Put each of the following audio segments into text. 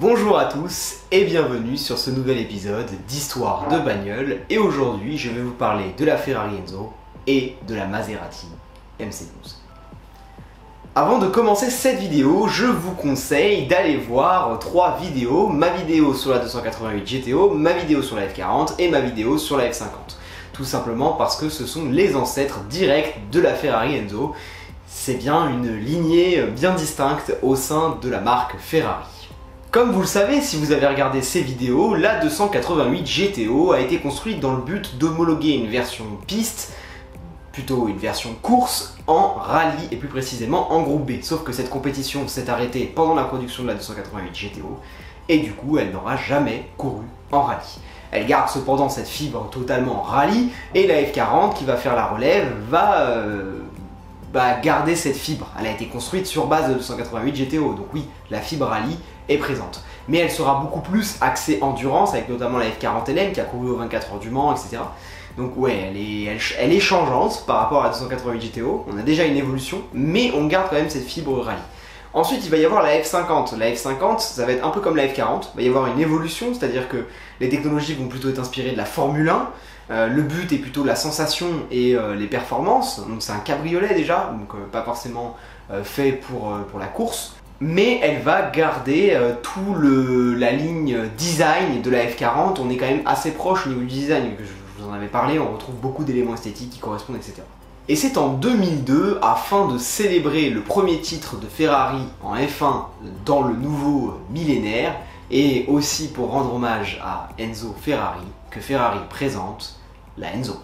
Bonjour à tous et bienvenue sur ce nouvel épisode d'Histoire de bagnole. Et aujourd'hui, je vais vous parler de la Ferrari Enzo et de la Maserati MC12. Avant de commencer cette vidéo, je vous conseille d'aller voir 3 vidéos. Ma vidéo sur la 288 GTO, ma vidéo sur la F40 et ma vidéo sur la F50. Tout simplement parce que ce sont les ancêtres directs de la Ferrari Enzo. C'est bien une lignée bien distincte au sein de la marque Ferrari. Comme vous le savez, si vous avez regardé ces vidéos, la 288 GTO a été construite dans le but d'homologuer une version piste, plutôt une version course, en rallye et plus précisément en groupe B. Sauf que cette compétition s'est arrêtée pendant la production de la 288 GTO et du coup elle n'aura jamais couru en rallye. Elle garde cependant cette fibre totalement rallye et la F40 qui va faire la relève va garder cette fibre. Elle a été construite sur base de 288 GTO, donc oui, la fibre rallye est présente. Mais elle sera beaucoup plus axée endurance, avec notamment la F40 LM qui a couru aux 24 heures du Mans, etc. Donc ouais, elle est changeante par rapport à la 288 GTO, on a déjà une évolution, mais on garde quand même cette fibre rallye. Ensuite, il va y avoir la F50. La F50, ça va être un peu comme la F40, il va y avoir une évolution, c'est-à-dire que les technologies vont plutôt être inspirées de la Formule 1, le but est plutôt la sensation et les performances, donc c'est un cabriolet déjà, donc pas forcément fait pour la course, mais elle va garder la ligne design de la F40, on est quand même assez proche au niveau du design, je vous en avais parlé, on retrouve beaucoup d'éléments esthétiques qui correspondent, etc. Et c'est en 2002, afin de célébrer le premier titre de Ferrari en F1 dans le nouveau millénaire, et aussi pour rendre hommage à Enzo Ferrari, que Ferrari présente la Enzo.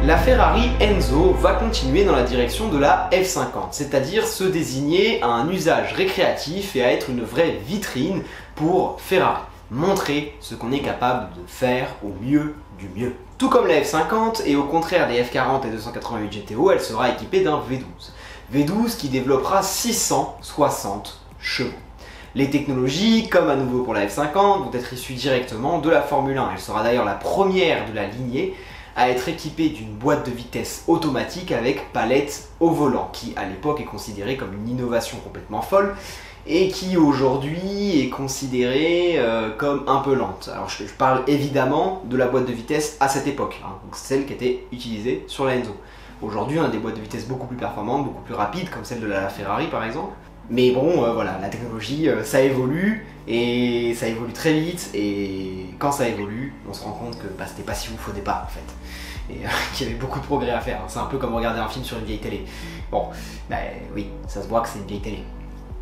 La Ferrari Enzo va continuer dans la direction de la F50, c'est-à-dire se désigner à un usage récréatif et à être une vraie vitrine pour Ferrari. Montrer ce qu'on est capable de faire au mieux du mieux. Tout comme la F50, et au contraire des F40 et 288 GTO, elle sera équipée d'un V12. V12 qui développera 660 chevaux. Les technologies, comme à nouveau pour la F50, vont être issues directement de la Formule 1. Elle sera d'ailleurs la première de la lignée à être équipée d'une boîte de vitesse automatique avec palette au volant, qui à l'époque est considérée comme une innovation complètement folle et qui aujourd'hui est considérée comme un peu lente. Alors je parle évidemment de la boîte de vitesse à cette époque, hein, donc celle qui était utilisée sur la Enzo. Aujourd'hui on a des boîtes de vitesse beaucoup plus performantes, beaucoup plus rapides, comme celle de la Ferrari par exemple. Mais bon, voilà, la technologie, ça évolue, et ça évolue très vite, et quand ça évolue, on se rend compte que c'était pas si ouf au départ, en fait. Et qu'il y avait beaucoup de progrès à faire. C'est un peu comme regarder un film sur une vieille télé. Bon, oui, ça se voit que c'est une vieille télé.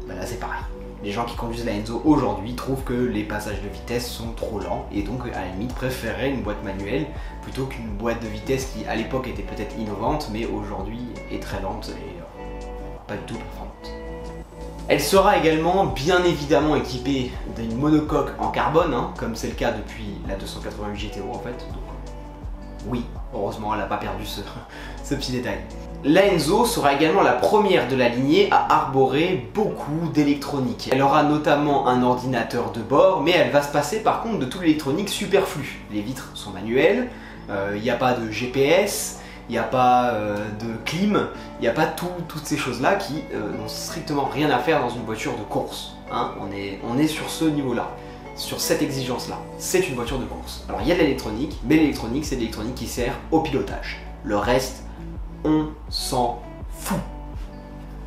Là, c'est pareil. Les gens qui conduisent la Enzo aujourd'hui trouvent que les passages de vitesse sont trop lents, et donc, à la limite, préféreraient une boîte manuelle, plutôt qu'une boîte de vitesse qui, à l'époque, était peut-être innovante, mais aujourd'hui est très lente, et pas du tout performante. Elle sera également bien évidemment équipée d'une monocoque en carbone, hein, comme c'est le cas depuis la 288 GTO en fait. Donc, oui, heureusement elle n'a pas perdu ce petit détail. La Enzo sera également la première de la lignée à arborer beaucoup d'électronique. Elle aura notamment un ordinateur de bord, mais elle va se passer par contre de toute l'électronique superflue. Les vitres sont manuelles, il n'y a pas de GPS, il n'y a pas de clim, il n'y a pas toutes ces choses-là qui n'ont strictement rien à faire dans une voiture de course. Hein. On est sur ce niveau-là, sur cette exigence-là. C'est une voiture de course. Alors il y a de l'électronique, mais l'électronique, c'est de l'électronique qui sert au pilotage. Le reste, on s'en fout.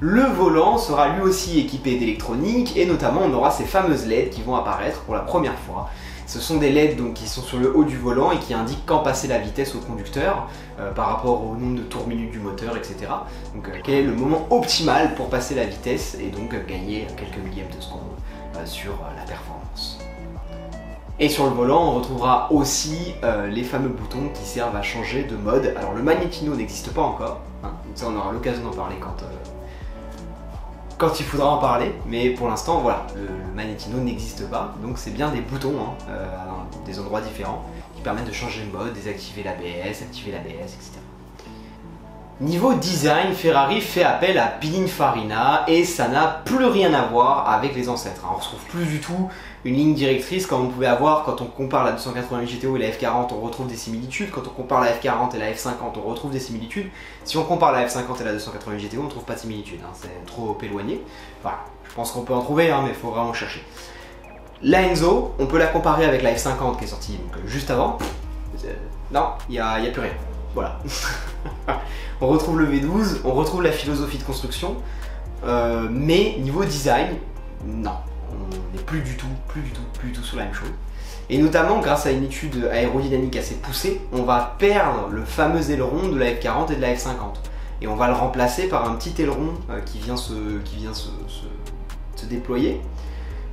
Le volant sera lui aussi équipé d'électronique et notamment on aura ces fameuses LED qui vont apparaître pour la première fois. Ce sont des LED donc, qui sont sur le haut du volant et qui indiquent quand passer la vitesse au conducteur par rapport au nombre de tours minutes du moteur, etc. Donc quel est le moment optimal pour passer la vitesse et donc gagner quelques millièmes de seconde sur la performance. Et sur le volant, on retrouvera aussi les fameux boutons qui servent à changer de mode. Alors le Magnetino n'existe pas encore, hein, donc ça on aura l'occasion d'en parler quand il faudra en parler, mais pour l'instant, voilà, le Magnetino n'existe pas, donc c'est bien des boutons à des endroits différents qui permettent de changer de mode, désactiver l'ABS, activer l'ABS, etc. Niveau design, Ferrari fait appel à Pininfarina et ça n'a plus rien à voir avec les ancêtres. On ne retrouve plus du tout une ligne directrice comme on pouvait avoir quand on compare la 288 GTO et la F40, on retrouve des similitudes. Quand on compare la F40 et la F50, on retrouve des similitudes. Si on compare la F50 et la 288 GTO, on ne trouve pas de similitudes, hein, c'est trop éloigné. Voilà, je pense qu'on peut en trouver, hein, mais il faut vraiment chercher. La Enzo, on peut la comparer avec la F50 qui est sortie donc, juste avant. Non, il n'y a plus rien. Voilà. On retrouve le V12, on retrouve la philosophie de construction, mais niveau design, non, on n'est plus du tout sur la même chose. Et notamment grâce à une étude aérodynamique assez poussée, on va perdre le fameux aileron de la F40 et de la F50. Et on va le remplacer par un petit aileron qui vient se déployer,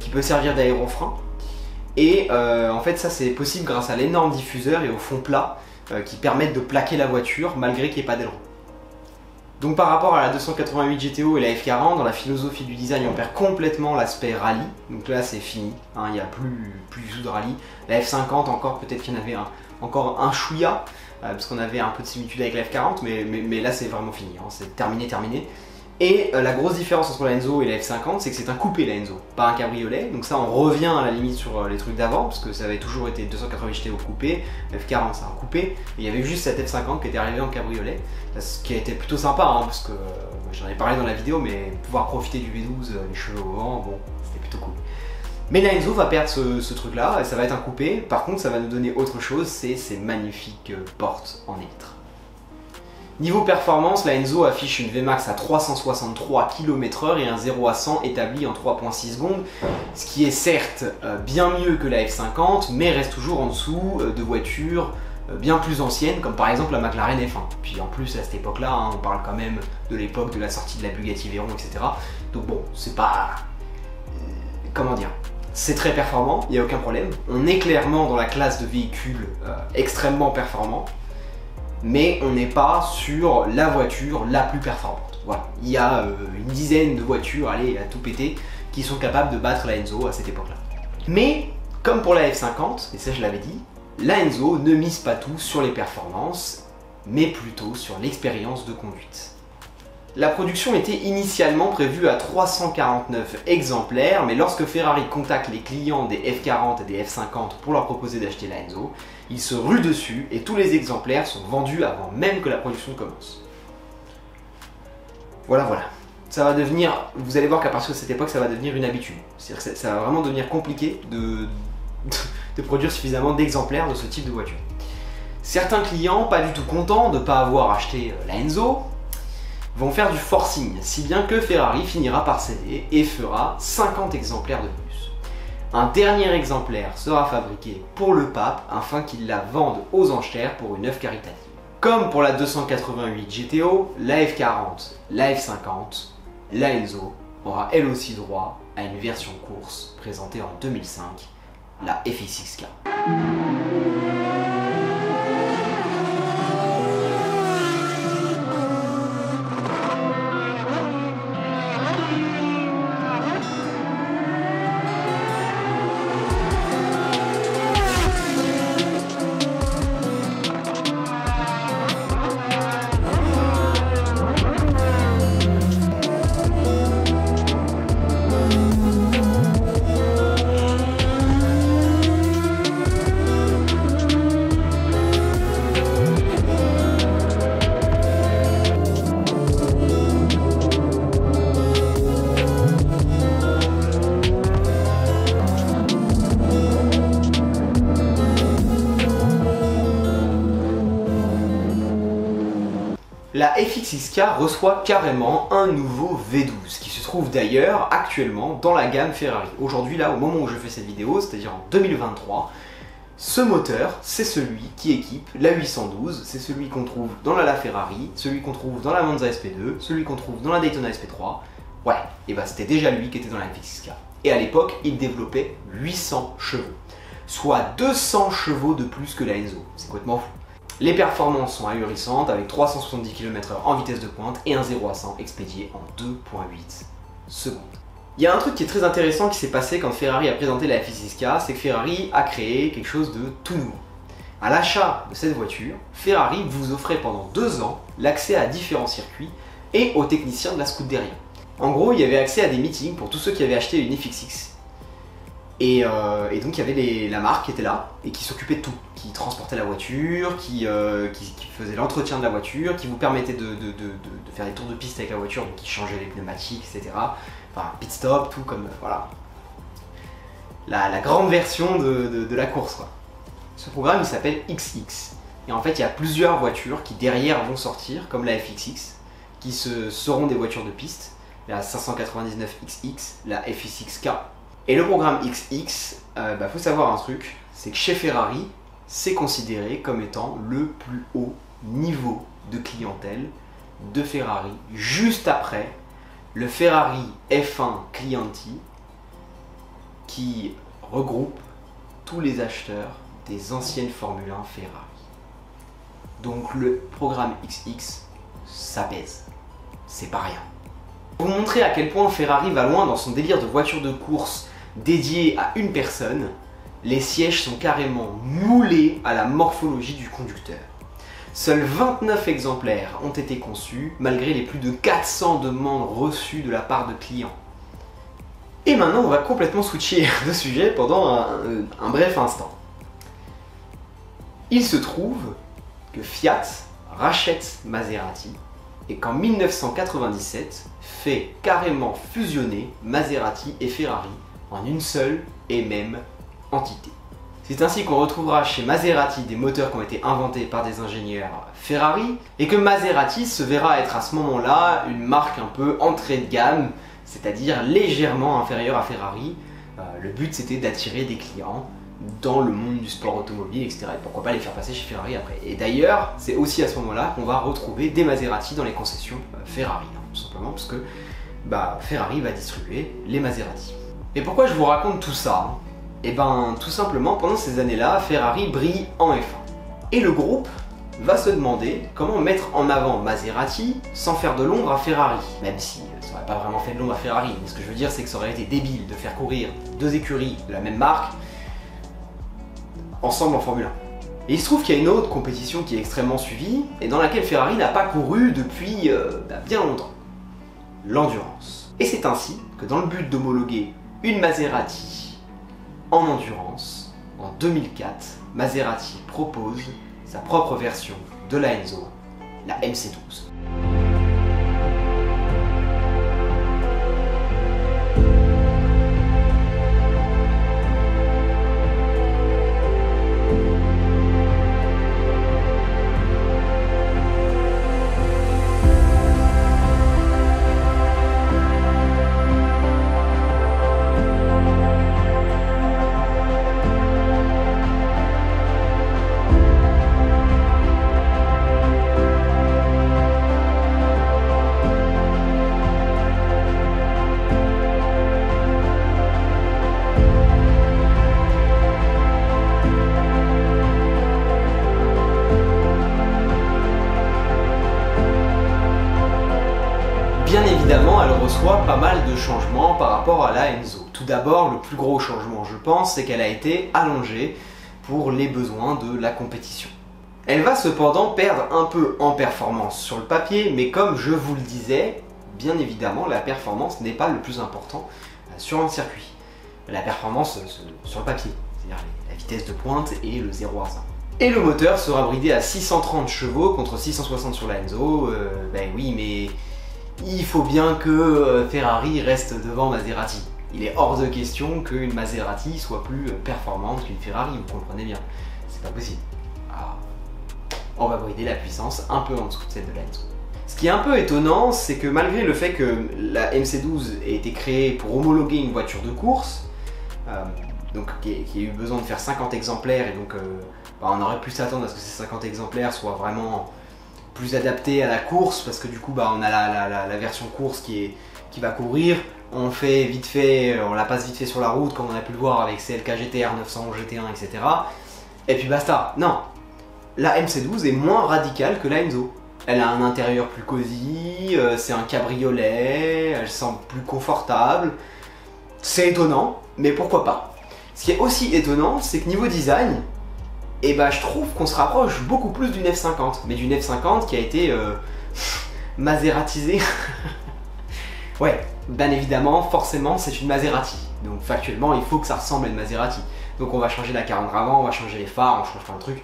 qui peut servir d'aérofrein. Et en fait ça c'est possible grâce à l'énorme diffuseur et au fond plat qui permettent de plaquer la voiture malgré qu'il n'y ait pas d'aileron. Donc par rapport à la 288 GTO et la F40, dans la philosophie du design, on perd complètement l'aspect rallye. Donc là c'est fini, hein, il n'y a plus du tout de rallye. La F50 encore, peut-être qu'il y en avait encore un chouïa, parce qu'on avait un peu de similitude avec la F40, mais là c'est vraiment fini, hein, c'est terminé. Et la grosse différence entre la Enzo et la F50, c'est que c'est un coupé la Enzo, pas un cabriolet. Donc ça on revient à la limite sur les trucs d'avant, parce que ça avait toujours été 288 GTO coupé, la F40 c'est un coupé, et il y avait juste cette F50 qui était arrivée en cabriolet, ce qui a été plutôt sympa, hein, parce que j'en ai parlé dans la vidéo, mais pouvoir profiter du V12, les cheveux au vent, bon, c'était plutôt cool. Mais la Enzo va perdre ce truc là, et ça va être un coupé. Par contre ça va nous donner autre chose, c'est ces magnifiques portes en élytre. Niveau performance, la Enzo affiche une Vmax à 363 km/h et un 0 à 100 établi en 3,6 secondes, ce qui est certes bien mieux que la F50, mais reste toujours en dessous de voitures bien plus anciennes, comme par exemple la McLaren F1. Puis en plus à cette époque-là, hein, on parle quand même de l'époque de la sortie de la Bugatti Veyron, etc. Donc bon, c'est pas... comment dire, c'est très performant, il n'y a aucun problème. On est clairement dans la classe de véhicules extrêmement performants, mais on n'est pas sur la voiture la plus performante. Voilà. Il y a une dizaine de voitures, allez, à tout péter, qui sont capables de battre la Enzo à cette époque-là. Mais, comme pour la F50, et ça je l'avais dit, la Enzo ne mise pas tout sur les performances, mais plutôt sur l'expérience de conduite. La production était initialement prévue à 349 exemplaires, mais lorsque Ferrari contacte les clients des F40 et des F50 pour leur proposer d'acheter la Enzo, ils se ruent dessus et tous les exemplaires sont vendus avant même que la production commence. Voilà. Ça va devenir, vous allez voir qu'à partir de cette époque, ça va devenir une habitude. C'est-à-dire que ça va vraiment devenir compliqué de produire suffisamment d'exemplaires de ce type de voiture. Certains clients, pas du tout contents de ne pas avoir acheté la Enzo, vont faire du forcing, si bien que Ferrari finira par céder et fera 50 exemplaires de plus. Un dernier exemplaire sera fabriqué pour le pape afin qu'il la vende aux enchères pour une œuvre caritative. Comme pour la 288 GTO, la F40, la F50, la Enzo aura elle aussi droit à une version course présentée en 2005, la FXXK. la FXXK reçoit carrément un nouveau V12 qui se trouve d'ailleurs actuellement dans la gamme Ferrari. Aujourd'hui, là, au moment où je fais cette vidéo, c'est-à-dire en 2023, ce moteur, c'est celui qui équipe la 812, c'est celui qu'on trouve dans la LaFerrari, celui qu'on trouve dans la Monza SP2, celui qu'on trouve dans la Daytona SP3. Ouais, et bah c'était déjà lui qui était dans la FXXK. Et à l'époque, il développait 800 chevaux, soit 200 chevaux de plus que la Enzo. C'est complètement fou. Les performances sont ahurissantes avec 370 km/h en vitesse de pointe et un 0 à 100 expédié en 2,8 secondes. Il y a un truc qui est très intéressant qui s'est passé quand Ferrari a présenté la FXXK, c'est que Ferrari a créé quelque chose de tout nouveau. À l'achat de cette voiture, Ferrari vous offrait pendant 2 ans l'accès à différents circuits et aux techniciens de la Scuderia. En gros, il y avait accès à des meetings pour tous ceux qui avaient acheté une FXX. Et donc il y avait la marque qui était là et qui s'occupait de tout, qui transportait la voiture, qui faisait l'entretien de la voiture, qui vous permettait de faire des tours de piste avec la voiture, donc qui changeait les pneumatiques, etc. Enfin, pit stop, tout comme, voilà. La grande version de la course, quoi. Ce programme, il s'appelle XX. Et en fait, il y a plusieurs voitures qui derrière vont sortir, comme la FXX, qui seront des voitures de piste, la 599XX, la FXXK. Et le programme XX, faut savoir un truc, c'est que chez Ferrari, c'est considéré comme étant le plus haut niveau de clientèle de Ferrari, juste après le Ferrari F1 Clienti, qui regroupe tous les acheteurs des anciennes Formule 1 Ferrari. Donc le programme XX, ça pèse, c'est pas rien. Pour vous montrer à quel point Ferrari va loin dans son délire de voiture de course dédié à une personne, les sièges sont carrément moulés à la morphologie du conducteur. Seuls 29 exemplaires ont été conçus, malgré les plus de 400 demandes reçues de la part de clients. Et maintenant, on va complètement switcher de sujet pendant un bref instant. Il se trouve que Fiat rachète Maserati et qu'en 1997 fait carrément fusionner Maserati et Ferrari en une seule et même entité. C'est ainsi qu'on retrouvera chez Maserati des moteurs qui ont été inventés par des ingénieurs Ferrari et que Maserati se verra être à ce moment-là une marque un peu entrée de gamme, c'est-à-dire légèrement inférieure à Ferrari. Le but c'était d'attirer des clients dans le monde du sport automobile, etc. Et pourquoi pas les faire passer chez Ferrari après. Et d'ailleurs, c'est aussi à ce moment-là qu'on va retrouver des Maserati dans les concessions Ferrari, hein, tout simplement parce que Ferrari va distribuer les Maserati. Et pourquoi je vous raconte tout ça, hein? Et tout simplement, pendant ces années-là, Ferrari brille en F1. Et le groupe va se demander comment mettre en avant Maserati sans faire de l'ombre à Ferrari. Même si ça n'aurait pas vraiment fait de l'ombre à Ferrari, mais ce que je veux dire, c'est que ça aurait été débile de faire courir 2 écuries de la même marque ensemble en Formule 1. Et il se trouve qu'il y a une autre compétition qui est extrêmement suivie, et dans laquelle Ferrari n'a pas couru depuis bien longtemps. L'endurance. Et c'est ainsi que dans le but d'homologuer une Maserati en endurance, en 2004, Maserati propose sa propre version de la Enzo, la MC12. Bien évidemment, elle reçoit pas mal de changements par rapport à la Enzo. Tout d'abord, le plus gros changement, je pense, c'est qu'elle a été allongée pour les besoins de la compétition. Elle va cependant perdre un peu en performance sur le papier, mais comme je vous le disais, bien évidemment, la performance n'est pas le plus important sur un circuit. La performance sur le papier, c'est-à-dire la vitesse de pointe et le 0 à 100. Et le moteur sera bridé à 630 chevaux contre 660 sur la Enzo. Oui, mais il faut bien que Ferrari reste devant Maserati. Il est hors de question qu'une Maserati soit plus performante qu'une Ferrari, vous comprenez bien. C'est pas possible. Alors, on va brider la puissance un peu en dessous de celle de la Enzo. Ce qui est un peu étonnant, c'est que malgré le fait que la MC12 ait été créée pour homologuer une voiture de course, donc qui a eu besoin de faire 50 exemplaires, et donc on aurait pu s'attendre à ce que ces 50 exemplaires soient vraiment plus adaptés à la course, parce que du coup on a la version course qui va courir, on fait vite fait, on la passe vite fait sur la route comme on a pu le voir avec CLK GTR 911 GT1 etc. Et puis basta. Non, la MC12 est moins radicale que la Enzo. Elle a un intérieur plus cosy, c'est un cabriolet, elle semble plus confortable. C'est étonnant, mais pourquoi pas. Ce qui est aussi étonnant, c'est que niveau design, je trouve qu'on se rapproche beaucoup plus d'une F50. Mais d'une F50 qui a été masératisée. Ouais, bien évidemment, forcément, c'est une Maserati. Donc factuellement, il faut que ça ressemble à une Maserati. Donc on va changer la calandre avant, on va changer les phares, on change plein de trucs.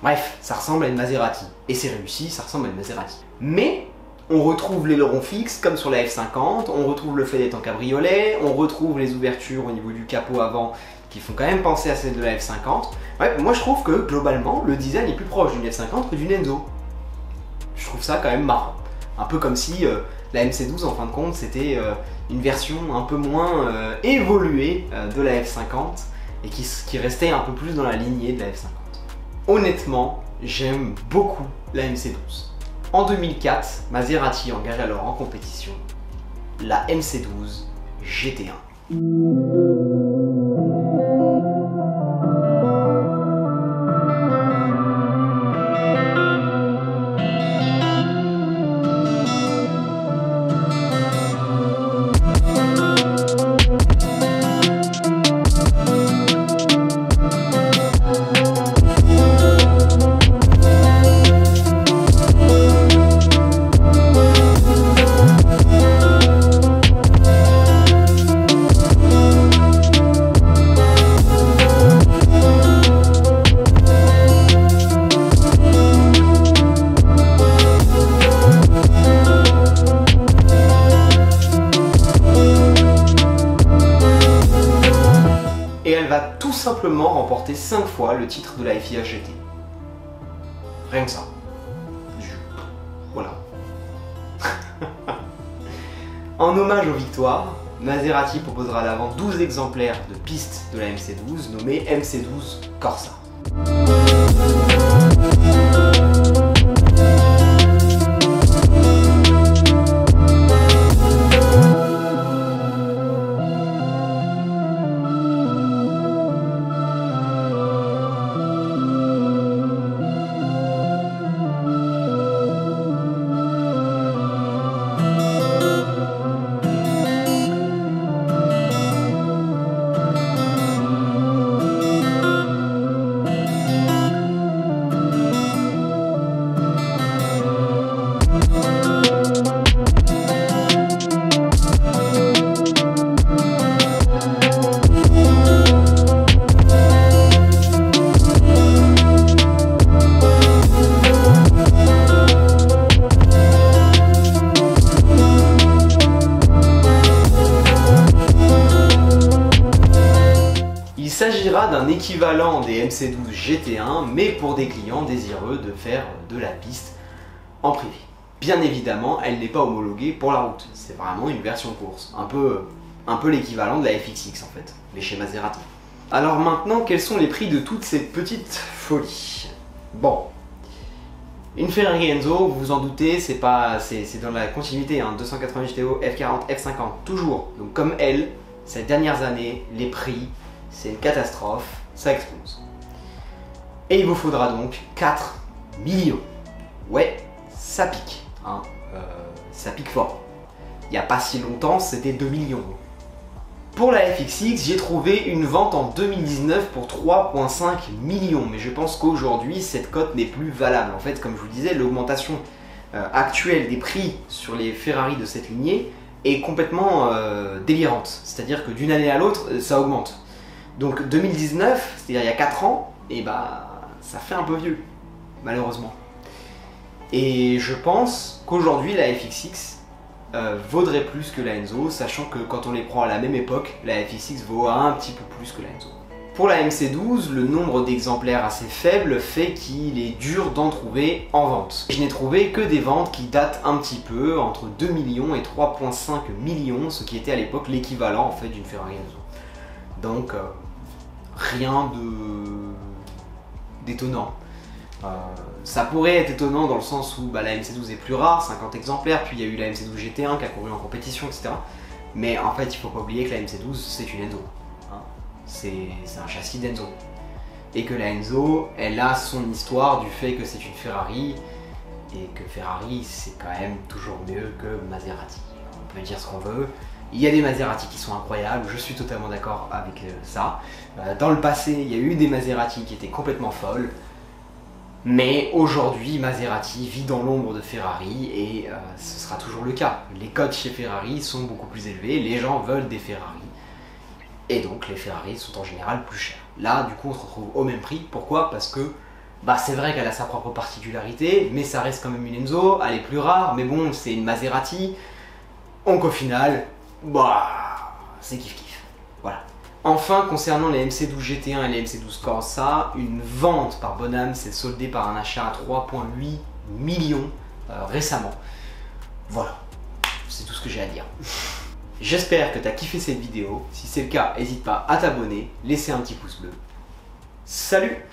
Bref, ça ressemble à une Maserati. Et c'est réussi, ça ressemble à une Maserati. Mais on retrouve l'aileron fixe comme sur la F50, on retrouve le fait d'être en cabriolet, on retrouve les ouvertures au niveau du capot avant qui font quand même penser à celle de la F50. Ouais, moi je trouve que globalement, le design est plus proche d'une F50 que d'une Enzo. Je trouve ça quand même marrant. Un peu comme si la MC12 en fin de compte c'était une version un peu moins évoluée de la F50 et qui restait un peu plus dans la lignée de la F50. Honnêtement, j'aime beaucoup la MC12. En 2004, Maserati engage alors en compétition la MC12 GT1. Tout simplement remporté 5 fois le titre de la FIA GT. Rien que ça. Voilà. En hommage aux victoires, Maserati proposera à l'avant 12 exemplaires de pistes de la MC12 nommés MC12 Corsa. Il s'agira d'un équivalent des MC12 GT1, mais pour des clients désireux de faire de la piste en privé. Bien évidemment, elle n'est pas homologuée pour la route, c'est vraiment une version course, un peu l'équivalent de la FXX en fait, mais chez Maserati. Alors maintenant, quels sont les prix de toutes ces petites folies? Bon, une Ferrari Enzo, vous vous en doutez, c'est dans la continuité, hein, 280 GTO, F40, F50, toujours. Donc comme elle, ces dernières années, les prix, c'est une catastrophe, ça explose. Et il vous faudra donc 4 millions. Ouais, ça pique, hein, ça pique fort. Il n'y a pas si longtemps, c'était 2 millions. Pour la FXX, j'ai trouvé une vente en 2019 pour 3,5 millions, mais je pense qu'aujourd'hui, cette cote n'est plus valable. En fait, comme je vous disais, l'augmentation actuelle des prix sur les Ferrari de cette lignée est complètement délirante. C'est-à-dire que d'une année à l'autre, ça augmente. Donc 2019, c'est-à-dire il y a 4 ans, et ça fait un peu vieux, malheureusement. Et je pense qu'aujourd'hui, la FXX vaudrait plus que la Enzo, sachant que quand on les prend à la même époque, la FXX vaut un petit peu plus que la Enzo. Pour la MC12, le nombre d'exemplaires assez faible fait qu'il est dur d'en trouver en vente. Je n'ai trouvé que des ventes qui datent un petit peu, entre 2 millions et 3,5 millions, ce qui était à l'époque l'équivalent en fait d'une Ferrari Enzo. Donc rien d'étonnant. Ça pourrait être étonnant dans le sens où la MC12 est plus rare, 50 exemplaires, puis il y a eu la MC12 GT1 qui a couru en compétition, etc. Mais en fait, il ne faut pas oublier que la MC12 c'est une Enzo. C'est un châssis d'Enzo. Et que la Enzo, elle a son histoire du fait que c'est une Ferrari, et que Ferrari c'est quand même toujours mieux que Maserati. On peut dire ce qu'on veut. Il y a des Maserati qui sont incroyables, je suis totalement d'accord avec ça. Dans le passé, il y a eu des Maserati qui étaient complètement folles. Mais aujourd'hui, Maserati vit dans l'ombre de Ferrari et ce sera toujours le cas. Les cotes chez Ferrari sont beaucoup plus élevées, les gens veulent des Ferrari. Et donc les Ferrari sont en général plus chers. Là, du coup, on se retrouve au même prix. Pourquoi? Parce que c'est vrai qu'elle a sa propre particularité, mais ça reste quand même une Enzo, elle est plus rare, mais bon, c'est une Maserati. Donc au final, c'est kiff-kiff. Voilà. Enfin, concernant les MC12 GT1 et les MC12 Corsa, une vente par Bonham s'est soldée par un achat à 3,8 millions récemment. Voilà, c'est tout ce que j'ai à dire. J'espère que tu as kiffé cette vidéo. Si c'est le cas, n'hésite pas à t'abonner, laisser un petit pouce bleu. Salut!